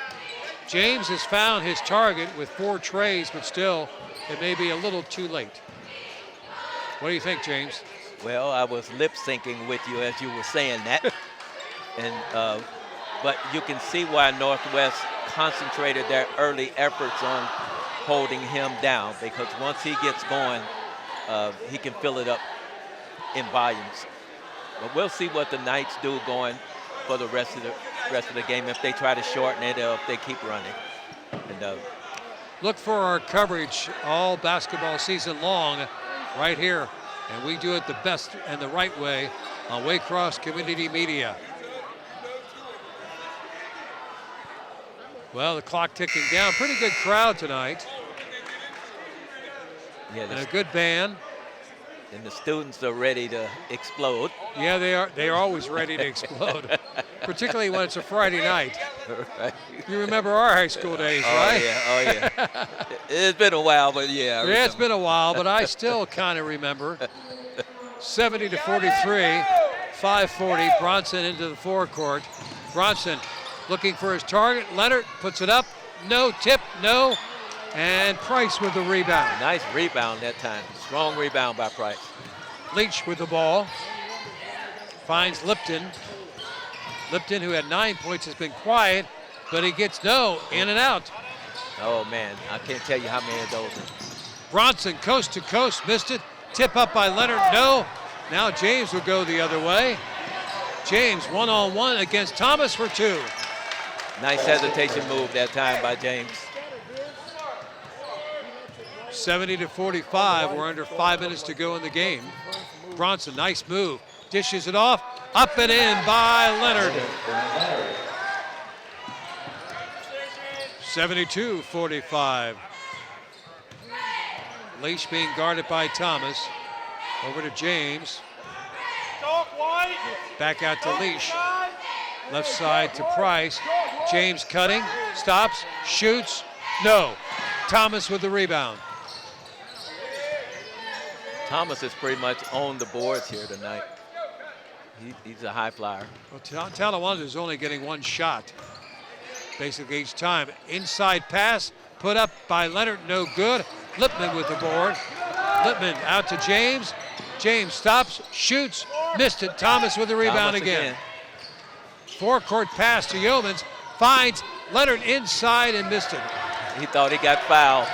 James has found his target with 4 trays, but still, it may be a little too late. What do you think, James? Well, I was lip syncing with you as you were saying that. And but you can see why Northwest concentrated their early efforts on holding him down, because once he gets going, he can fill it up in volumes. But we'll see what the Knights do going for the rest of the game, if they try to shorten it or if they keep running. And look for our coverage all basketball season long right here, and we do it the best and the right way on Waycross Community Media. Well, the clock ticking down. Pretty good crowd tonight. yeah, And a good band. and the students are ready to explode. Yeah, they are. They are always ready to explode, particularly when it's a Friday night. Right. You remember our high school days, Oh right? yeah, oh yeah. It's been a while, but yeah. I Yeah, it's remember. been a while, but I still kind of remember. 70-43, 5:40. Bronson into the forecourt. Bronson looking for his target. Leonard puts it up. No tip, no. And Price with the rebound. Nice rebound that time. Strong rebound by Price. Leach with the ball. Finds Lipton. Lipton, who had 9 points, has been quiet, but he gets in and out. Oh man, I can't tell you how many of those. Bronson coast to coast, missed it. Tip up by Leonard, no. Now James will go the other way. James one-on-one against Thomas for 2. Nice hesitation move that time by James. 70-45, we're under 5 minutes to go in the game. Bronson, nice move. Dishes it off, up and in by Leonard. 72-45. Leach being guarded by Thomas. Over to James. Back out to Leach. Left side to Price. James cutting, stops, shoots, no. Thomas with the rebound. Thomas has pretty much owned the boards here tonight. He's a high flyer. Well, Talawanda is only getting 1 shot, basically each time. Inside pass, put up by Leonard, no good. Lipman with the board. Lipman out to James. James stops, shoots, missed it. Thomas with the rebound Thomas again. Forecourt pass to Yeomans, finds Leonard inside and missed it. He thought he got fouled.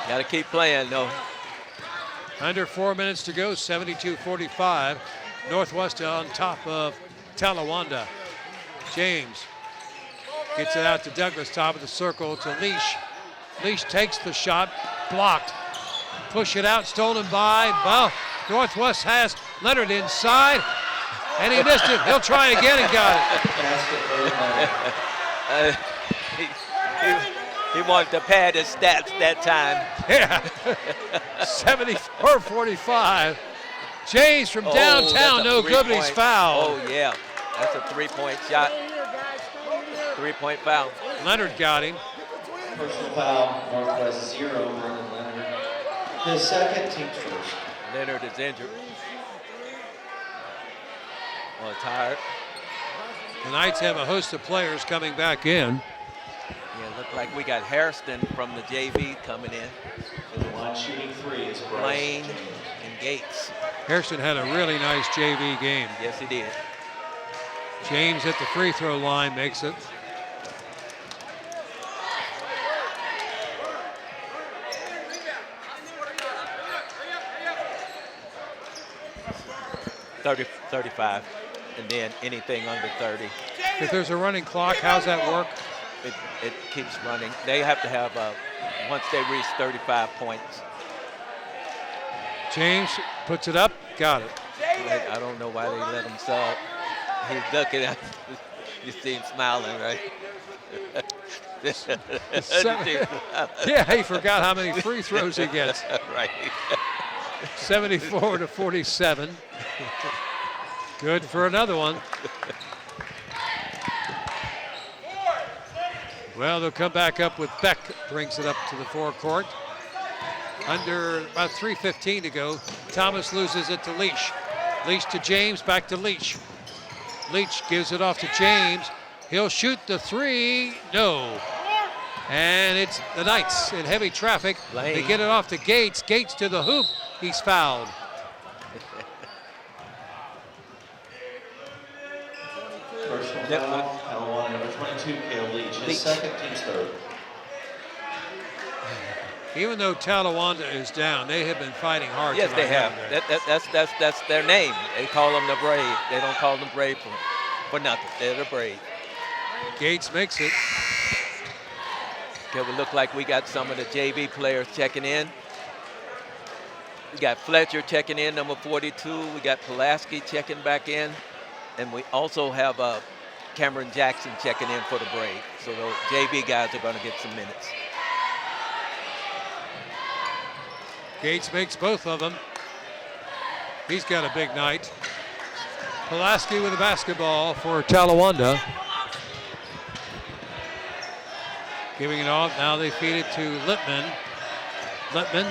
Got to keep playing, though. Under 4 minutes to go, 72-45. Northwest on top of Talawanda. James gets it out to Douglas, top of the circle to Leash. Leash takes the shot, blocked. Push it out, stolen by Northwest has Leonard inside, and he missed it. He'll try again and got it. He wanted to pad his stats that time. Yeah, 74-45. James from downtown, no good, but he's fouled. Oh, yeah, that's a three-point shot. Three-point foul. Leonard got him. Personal foul, Northwest 0, Vernon Leonard. His second, team's first. Leonard is injured. Well, tired. The Knights have a host of players coming back in. Yeah, look like we got Hairston from the JV coming in. The one shooting three is Blaine and Gates. Hairston had a really nice JV game. Yes, he did. James at the free throw line makes it. $30, $35, and then anything under 30. If there's a running clock, how's that work? It keeps running. They have to have, once they reach 35 points. James puts it up, got it. I don't know why they let him sub. He's looking at, you see him smiling, right? Yeah, he forgot how many free throws he gets. Right. 74-47. Good for another one. Well, they'll come back up with Beck, brings it up to the forecourt. Under about 3:15 to go. Thomas loses it to Leash. Leash to James, back to Leach. Leach gives it off to James. He'll shoot the three, no. And it's the Knights in heavy traffic. Lane. They get it off to Gates. Gates to the hoop. He's fouled. Personal foul, Talawanda, number 22, Cale Leach. His second, team's third. Even though Talawanda is down, they have been fighting hard. Yes, they tonight, have. haven't they? That's their name. They call them the Brave. They don't call them Brave for nothing. They're the Brave. Gates makes it. Okay, we look like we got some of the JV players checking in. We got Fletcher checking in, number 42. We got Pulaski checking back in. And we also have Cameron Jackson checking in for the Brave. So those JV guys are going to get some minutes. Gates makes both of them. He's got a big night. Pulaski with the basketball for Talawanda. Giving it off. Now they feed it to Lippman. Lippman.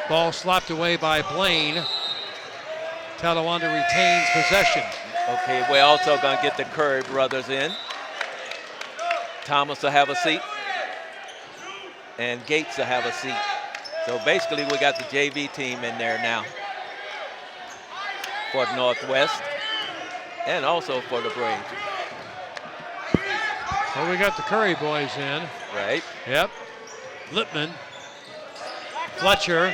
Ball slapped away by Blaine. Talawanda retains possession. Okay, we're also going to get the Curry brothers in. Thomas will have a seat. And Gates will have a seat. So basically, we got the JV team in there now for the Northwest and also for the Braves. Well, we got the Curry boys in. Right. Yep. Lippman. Fletcher.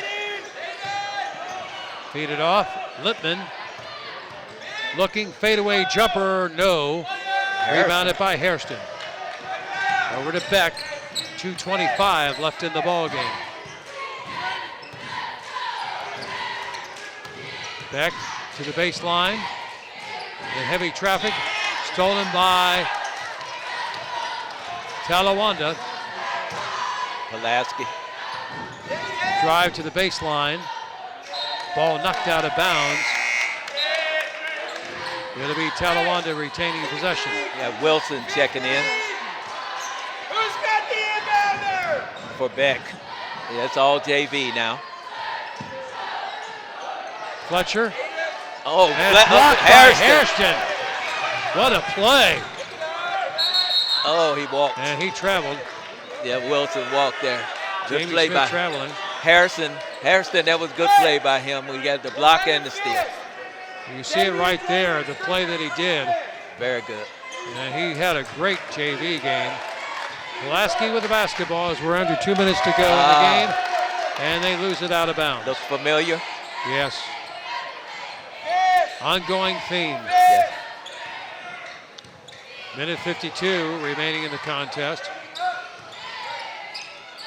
Feed it off. Lippman. Looking, fadeaway jumper, no. Rebounded by Hairston. Over to Beck. 2:25 left in the ball game. Beck to the baseline. In heavy traffic. Stolen by Talawanda. Pulaski. Drive to the baseline. Ball knocked out of bounds. It'll be Talawanda retaining possession. Yeah, Wilson checking in. Who's got the inbounder? For Beck. Yeah, it's all JV now. Fletcher. Oh, And blocked by Hairston. Hairston. What a play. Oh, he walked. And he traveled. Yeah, Wilson walked there. Good Jamie play Smith by traveling. Harrison Harrison, that was good play by him. We got the block and the steal. You see it right there, the play that he did. Very good. And he had a great JV game. Pulaski with the basketball as we're under 2 minutes to go in the game. And they lose it out of bounds. Looks familiar. Yes. Ongoing theme. Yes. Minute 52 remaining in the contest.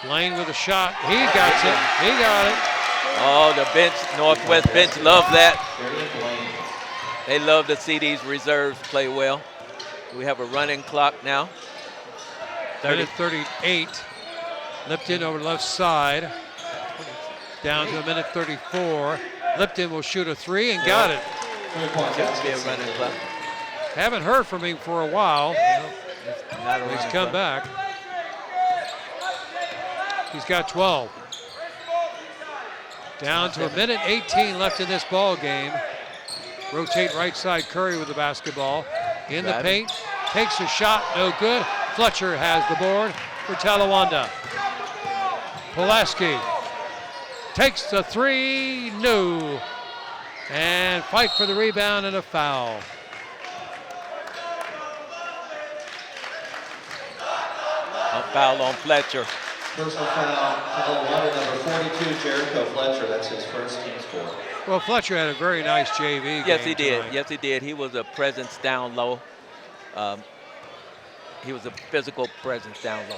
Blaine with a shot. He got it. He got it. Oh, the bench, Northwest bench, love that. They love to see these reserves play well. We have a running clock now. Minute 38. Lipton over the left side. Down to a minute 34. Lipton will shoot a three and got it. Shouldn't be a running clock. Haven't heard from him for a while. Not a He's running come clock. back. He's got 12. Down to a minute 18 left in this ball game. Rotate right side, Curry with the basketball. In the paint, takes a shot, no good. Fletcher has the board for Talawanda. Pulaski takes the three, no. And fight for the rebound and a foul. A foul on Fletcher. Personal foul, Talawanda, number 42, Jericho Fletcher. That's his first team score. Well, Fletcher had a very nice JV game. Yes, he did. tonight. Yes, he did. He was a presence down low. He was a physical presence down low.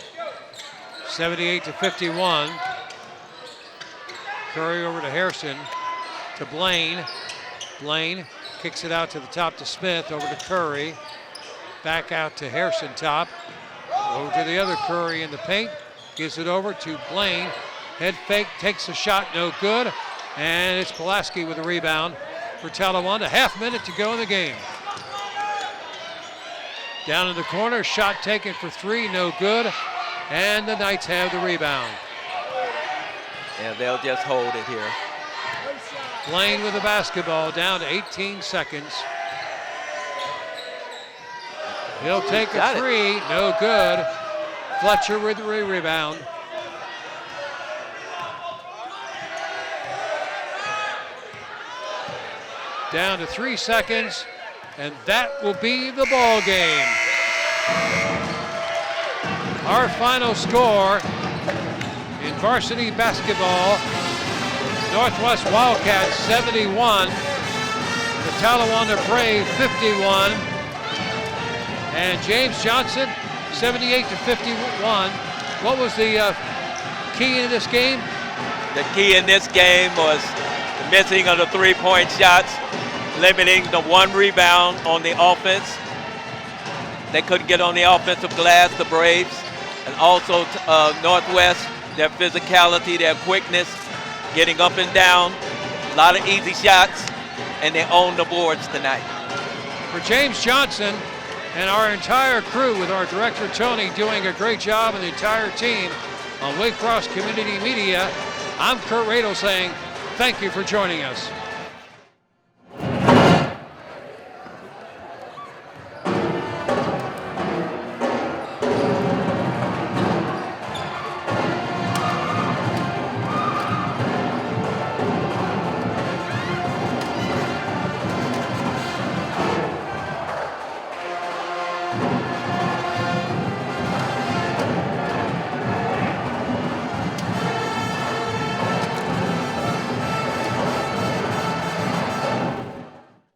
78 to 51. Curry over to Harrison, to Blaine. Blaine kicks it out to the top to Smith, over to Curry. Back out to Harrison top. Over to the other Curry in the paint. Gives it over to Blaine. Head fake, takes a shot, no good. And it's Pulaski with a rebound for Talawanda. Half minute to go in the game. Down in the corner, shot taken for three, no good. And the Knights have the rebound. Yeah, they'll just hold it here. Blaine with the basketball, down to 18 seconds. He'll take a three, no good. Fletcher with the rebound. Down to 3 seconds, and that will be the ball game. Our final score in varsity basketball, Northwest Wildcats 71, the Talawanda Brave 51, and James Johnson 78 to 51. What was the key in this game? The key in this game was the missing of the three-point shots, limiting the one rebound on the offense. They couldn't get on the offensive glass, the Braves, and also Northwest, their physicality, their quickness, getting up and down, a lot of easy shots, and they own the boards tonight. For James Johnson and our entire crew, with our director Tony doing a great job, and the entire team on Waycross Community Media, I'm Kurt Radel saying thank you for joining us.